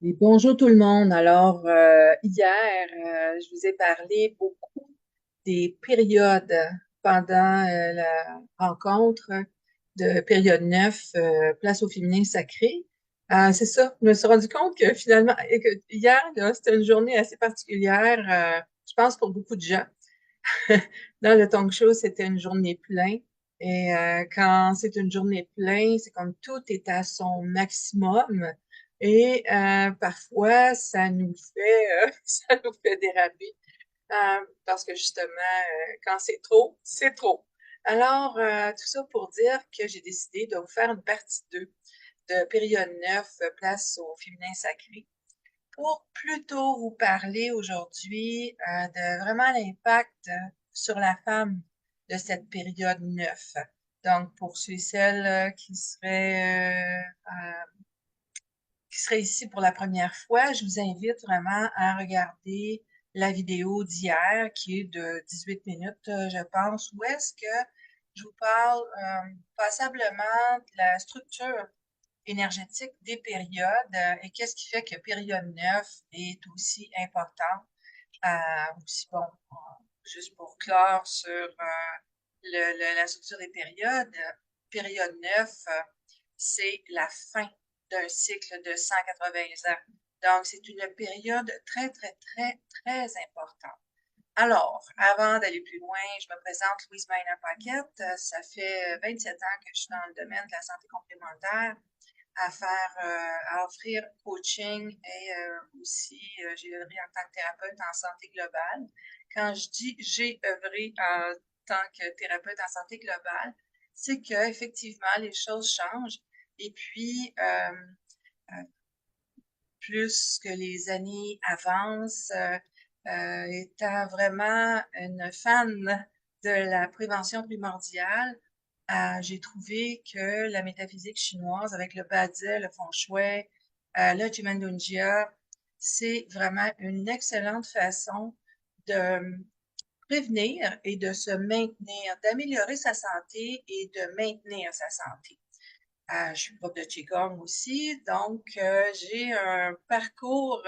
Et bonjour tout le monde. Alors, hier, je vous ai parlé beaucoup des périodes pendant la rencontre de période 9, place au féminin sacré. C'est ça, je me suis rendu compte que finalement, et que hier, là, c'était une journée assez particulière, je pense pour beaucoup de gens. Dans le talk show, c'était une journée pleine. Et quand c'est une journée pleine, c'est comme tout est à son maximum. Et parfois, ça nous fait, ça nous fait déraper. Parce que justement, quand c'est trop, c'est trop. Alors, tout ça pour dire que j'ai décidé de vous faire une partie 2 de période 9, place au féminin sacré, pour plutôt vous parler aujourd'hui de vraiment l'impact sur la femme de cette période 9. Donc, pour ceux et celles qui seraient ici pour la première fois, je vous invite vraiment à regarder la vidéo d'hier qui est de 18 minutes, je pense, où est-ce que je vous parle passablement de la structure énergétique des périodes et qu'est-ce qui fait que période 9 est aussi importante. Aussi, bon, juste pour clore sur la structure des périodes, période 9, c'est la fin d'un cycle de 180 ans. Donc, c'est une période très, très, très, très importante. Alors, avant d'aller plus loin, je me présente Louise Maina Paquette. Ça fait 27 ans que je suis dans le domaine de la santé complémentaire à offrir coaching et aussi j'ai œuvré en tant que thérapeute en santé globale. Quand je dis j'ai œuvré en tant que thérapeute en santé globale, c'est que effectivement les choses changent et puis plus que les années avancent, étant vraiment une fan de la prévention primordiale, j'ai trouvé que la métaphysique chinoise avec le Bade, le Feng Shui, le Jia, c'est vraiment une excellente façon de prévenir et de se maintenir, d'améliorer sa santé et de maintenir sa santé. Je suis prof de Qigong aussi, donc j'ai un parcours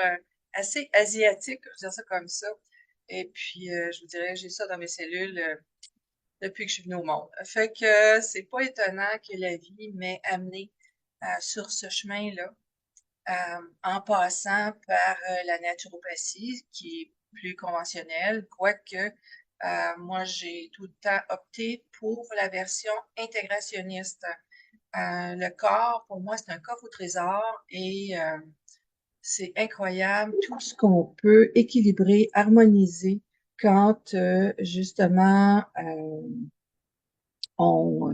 assez asiatique, je vais dire ça comme ça. Et puis, je vous dirais, j'ai ça dans mes cellules depuis que je suis venue au monde. Fait que c'est pas étonnant que la vie m'ait amené sur ce chemin-là, en passant par la naturopathie, qui est plus conventionnelle, quoique moi, j'ai tout le temps opté pour la version intégrationniste. Le corps, pour moi, c'est un coffre au trésor et c'est incroyable tout ce qu'on peut équilibrer, harmoniser quand justement on,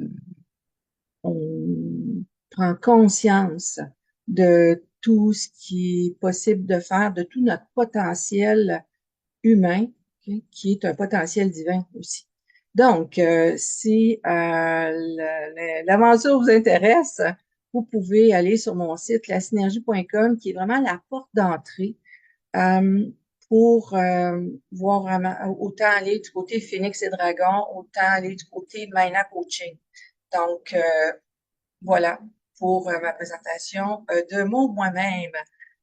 on prend conscience de tout ce qui est possible de faire, de tout notre potentiel humain, ok, qui est un potentiel divin aussi. Donc, si l'aventure vous intéresse, vous pouvez aller sur mon site lasynergie.com, qui est vraiment la porte d'entrée euh, pour voir vraiment, autant aller du côté Phoenix et Dragon, autant aller du côté Maina Coaching. Donc, voilà pour ma présentation de moi-même.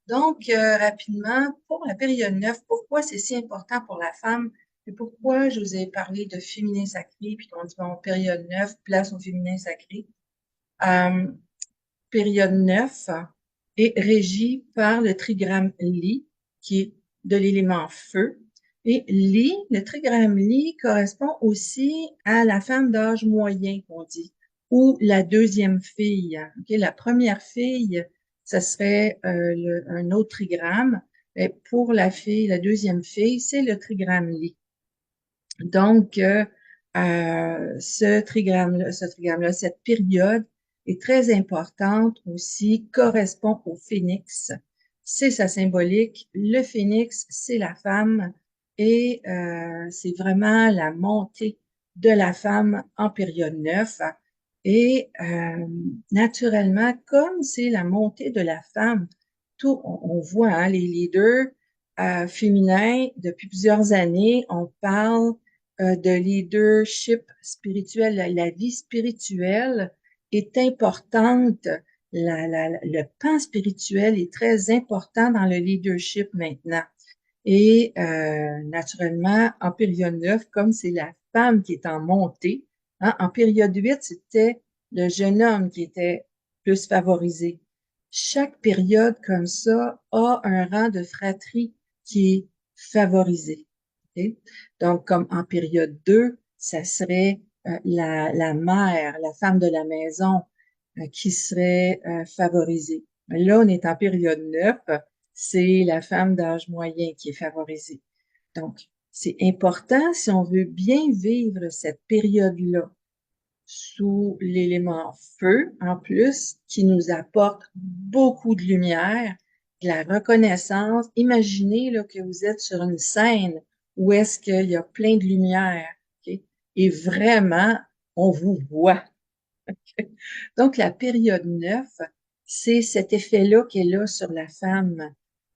Donc, rapidement, pour la période 9, pourquoi c'est si important pour la femme et pourquoi je vous ai parlé de féminin sacré, puis qu'on dit, bon, période 9, place au féminin sacré. Euh, Période 9 est régie par le trigramme Li, qui est de l'élément feu. Et Li, le trigramme Li correspond aussi à la femme d'âge moyen, qu'on dit, ou la deuxième fille. Okay? La première fille, ce serait un autre trigramme. Et pour la fille, la deuxième fille, c'est le trigramme Li. Donc, ce trigramme-là, cette période est très importante aussi, correspond au phénix. C'est sa symbolique. Le phénix, c'est la femme et c'est vraiment la montée de la femme en période 9. Et naturellement, comme c'est la montée de la femme, tout, on voit hein, les leaders féminins depuis plusieurs années, on parle de leadership spirituel. La vie spirituelle est importante. le pan spirituel est très important dans le leadership maintenant. Et naturellement, en période 9, comme c'est la femme qui est en montée, hein, en période 8, c'était le jeune homme qui était plus favorisé. Chaque période comme ça a un rang de fratrie qui est favorisé. Okay? Donc, comme en période 2, ça serait la mère, la femme de la maison, qui serait favorisée. Mais là, on est en période 9, c'est la femme d'âge moyen qui est favorisée. Donc, c'est important si on veut bien vivre cette période-là sous l'élément feu, en plus, qui nous apporte beaucoup de lumière, de la reconnaissance. Imaginez là, que vous êtes sur une scène où est-ce qu'il y a plein de lumière, okay? Et vraiment, on vous voit. Donc, la période 9, c'est cet effet-là qu'elle a sur la femme.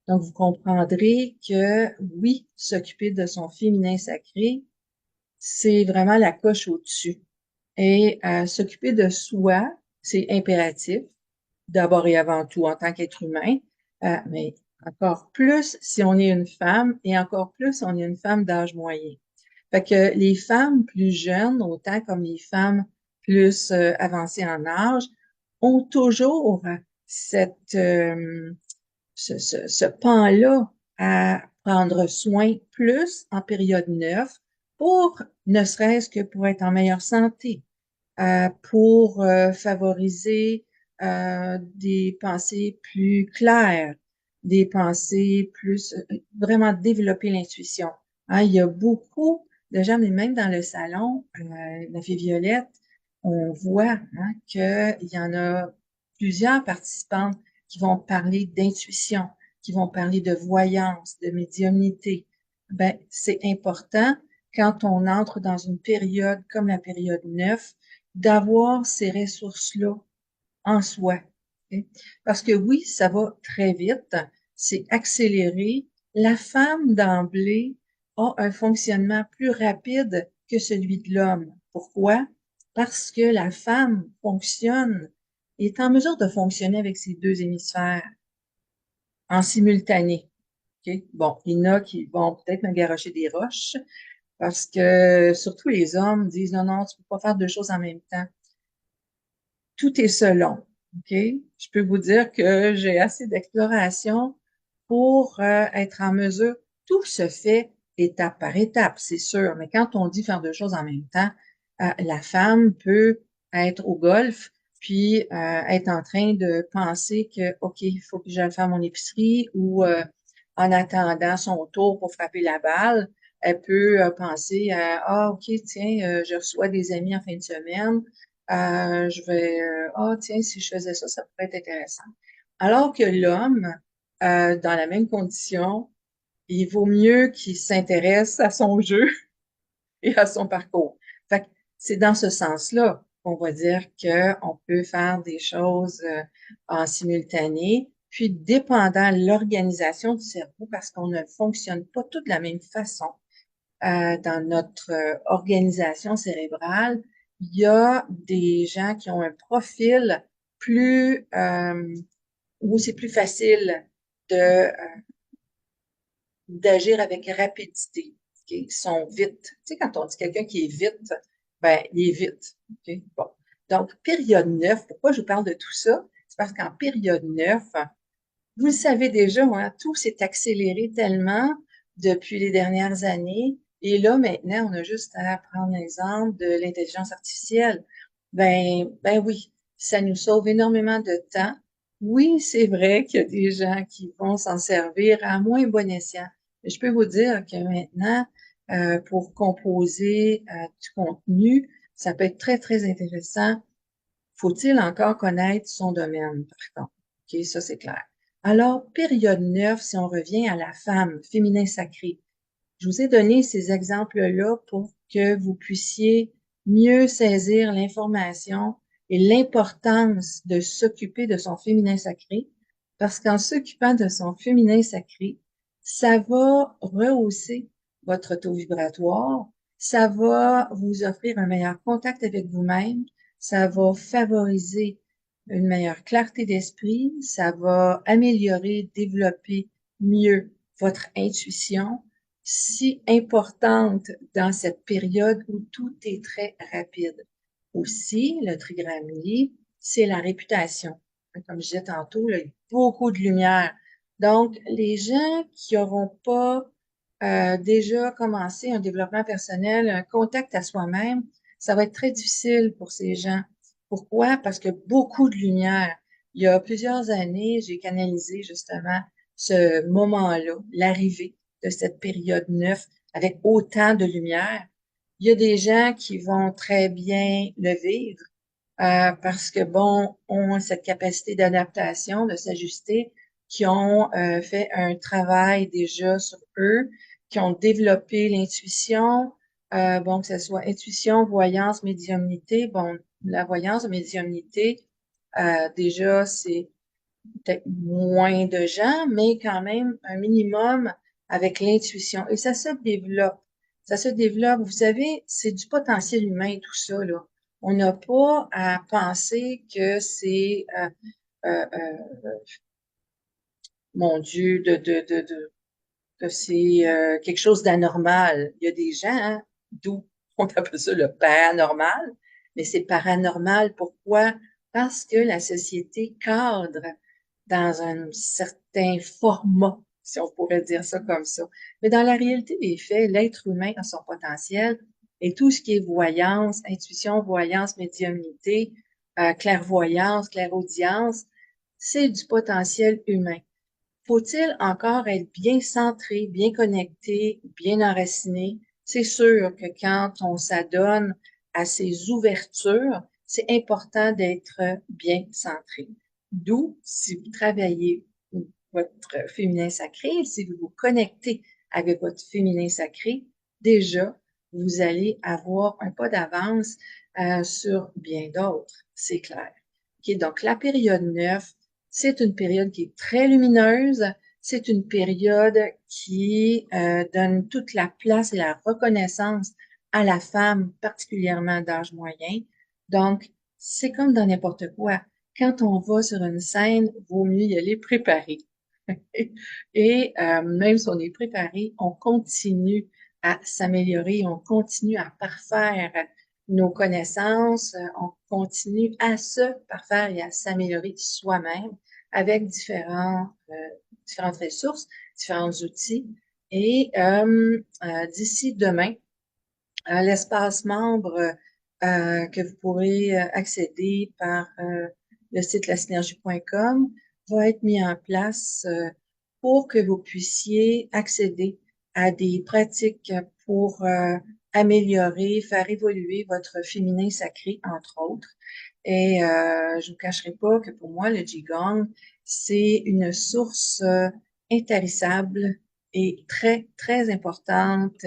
Donc, vous comprendrez que oui, s'occuper de son féminin sacré, c'est vraiment la coche au-dessus. Et s'occuper de soi, c'est impératif, d'abord et avant tout en tant qu'être humain, mais encore plus si on est une femme et encore plus si on est une femme d'âge moyen. Fait que les femmes plus jeunes, autant comme les femmes plus avancées en âge, ont toujours cette, ce pan-là à prendre soin plus en période 9 pour, ne serait-ce que pour être en meilleure santé, pour favoriser des pensées plus claires, des pensées plus, vraiment développer l'intuition. Hein, il y a beaucoup de gens, mais même dans le salon, la fée Violette, on voit hein, qu'il y en a plusieurs participantes qui vont parler d'intuition, qui vont parler de voyance, de médiumnité. Ben, c'est important quand on entre dans une période comme la période 9 d'avoir ces ressources-là en soi. Okay? Parce que oui, ça va très vite, c'est accéléré. La femme d'emblée a un fonctionnement plus rapide que celui de l'homme. Pourquoi? Parce que la femme fonctionne, est en mesure de fonctionner avec ses deux hémisphères en simultané. Okay? Bon, il y en a qui vont peut-être me garrocher des roches parce que surtout les hommes disent non, non, tu peux pas faire deux choses en même temps. Tout est selon. OK? Je peux vous dire que j'ai assez d'exploration pour être en mesure. Tout se fait étape par étape, c'est sûr. Mais quand on dit faire deux choses en même temps, la femme peut être au golf, puis être en train de penser que, OK, il faut que j'aille faire mon épicerie ou en attendant son tour pour frapper la balle, elle peut penser à, ah, OK, tiens, je reçois des amis en fin de semaine, je vais, ah, tiens, si je faisais ça, ça pourrait être intéressant. Alors que l'homme, dans la même condition, il vaut mieux qu'il s'intéresse à son jeu et à son parcours. Fait que c'est dans ce sens-là qu'on va dire qu'on peut faire des choses en simultané, puis dépendant de l'organisation du cerveau, parce qu'on ne fonctionne pas tous de la même façon dans notre organisation cérébrale, il y a des gens qui ont un profil plus où c'est plus facile de d'agir avec rapidité. Okay? Ils sont vite. Tu sais, quand on dit quelqu'un qui est vite, ben, il est vite. Okay? Bon. Donc, période 9, pourquoi je vous parle de tout ça? C'est parce qu'en période 9, vous le savez déjà, hein, tout s'est accéléré tellement depuis les dernières années. Et là, maintenant, on a juste à prendre l'exemple de l'intelligence artificielle. Ben oui, ça nous sauve énormément de temps. Oui, c'est vrai qu'il y a des gens qui vont s'en servir à moins bon escient. Mais je peux vous dire que maintenant, pour composer du contenu, ça peut être très, très intéressant. Faut-il encore connaître son domaine, par contre? OK, ça, c'est clair. Alors, période 9, si on revient à la femme, féminin sacré. Je vous ai donné ces exemples-là pour que vous puissiez mieux saisir l'information et l'importance de s'occuper de son féminin sacré, parce qu'en s'occupant de son féminin sacré, ça va rehausser votre taux vibratoire, ça va vous offrir un meilleur contact avec vous-même, ça va favoriser une meilleure clarté d'esprit, ça va améliorer, développer mieux votre intuition, si importante dans cette période où tout est très rapide. Aussi, le trigrammier, c'est la réputation. Comme je disais tantôt, là, il y a beaucoup de lumière. Donc, les gens qui n'auront pas déjà commencé un développement personnel, un contact à soi-même, ça va être très difficile pour ces gens. Pourquoi? Parce que beaucoup de lumière. Il y a plusieurs années, j'ai canalisé justement ce moment-là, l'arrivée de cette période 9 avec autant de lumière. Il y a des gens qui vont très bien le vivre parce que, bon, ont cette capacité d'adaptation, de s'ajuster, qui ont fait un travail déjà sur eux, qui ont développé l'intuition, bon, que ce soit intuition, voyance, médiumnité. Bon, la voyance, la médiumnité, déjà, c'est peut-être moins de gens, mais quand même un minimum avec l'intuition. Et ça se développe. Ça se développe. Vous savez, c'est du potentiel humain, tout ça, là. On n'a pas à penser que c'est, mon Dieu, que c'est quelque chose d'anormal. Il y a des gens, hein, d'où on appelle ça le paranormal, mais c'est paranormal. Pourquoi? Parce que la société cadre dans un certain format, si on pourrait dire ça comme ça. Mais dans la réalité des faits, l'être humain a son potentiel et tout ce qui est voyance, intuition, voyance, médiumnité, clairvoyance, clairaudience, c'est du potentiel humain. Faut-il encore être bien centré, bien connecté, bien enraciné? C'est sûr que quand on s'adonne à ces ouvertures, c'est important d'être bien centré. D'où, si vous travaillez votre féminin sacré, si vous vous connectez avec votre féminin sacré, déjà, vous allez avoir un pas d'avance sur bien d'autres, c'est clair. OK, donc la période 9, c'est une période qui est très lumineuse. C'est une période qui donne toute la place et la reconnaissance à la femme, particulièrement d'âge moyen. Donc, c'est comme dans n'importe quoi. Quand on va sur une scène, vaut mieux y aller préparé. Et même si on est préparé, on continue à s'améliorer, on continue à parfaire nos connaissances, on continue à se parfaire et à s'améliorer soi-même avec différentes ressources, différents outils. Et d'ici demain, l'espace membre que vous pourrez accéder par le site lasynergie.com va être mis en place pour que vous puissiez accéder à des pratiques pour améliorer, faire évoluer votre féminin sacré, entre autres. Et je vous cacherai pas que pour moi, le Qigong, c'est une source intarissable et très, très importante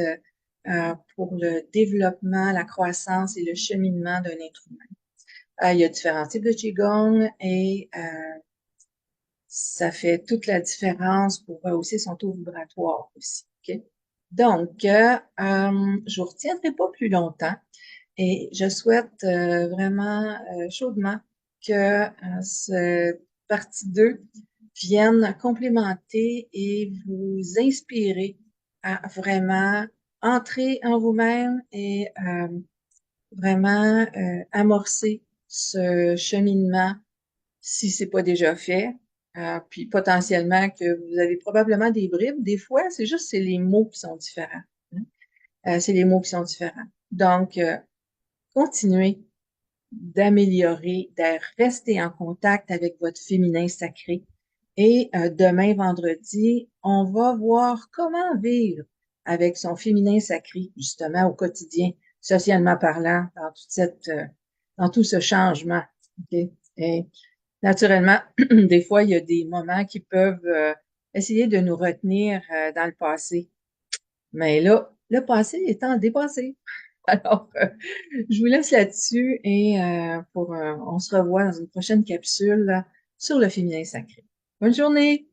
pour le développement, la croissance et le cheminement d'un être humain. Il y a différents types de Qigong et ça fait toute la différence pour rehausser son taux vibratoire aussi. Okay? Donc, je vous retiendrai pas plus longtemps et je souhaite vraiment chaudement que cette partie 2 vienne complémenter et vous inspirer à vraiment entrer en vous-même et vraiment amorcer ce cheminement si c'est pas déjà fait. Puis potentiellement que vous avez probablement des bribes. Des fois, c'est les mots qui sont différents. Hein. C'est les mots qui sont différents. Donc, continuez d'améliorer, de rester en contact avec votre féminin sacré. Et demain, vendredi, on va voir comment vivre avec son féminin sacré, justement, au quotidien, socialement parlant, dans tout ce changement. Okay? Et naturellement, des fois, il y a des moments qui peuvent essayer de nous retenir dans le passé. Mais là, le passé étant dépassé. Alors, je vous laisse là-dessus et on se revoit dans une prochaine capsule sur le féminin sacré. Bonne journée!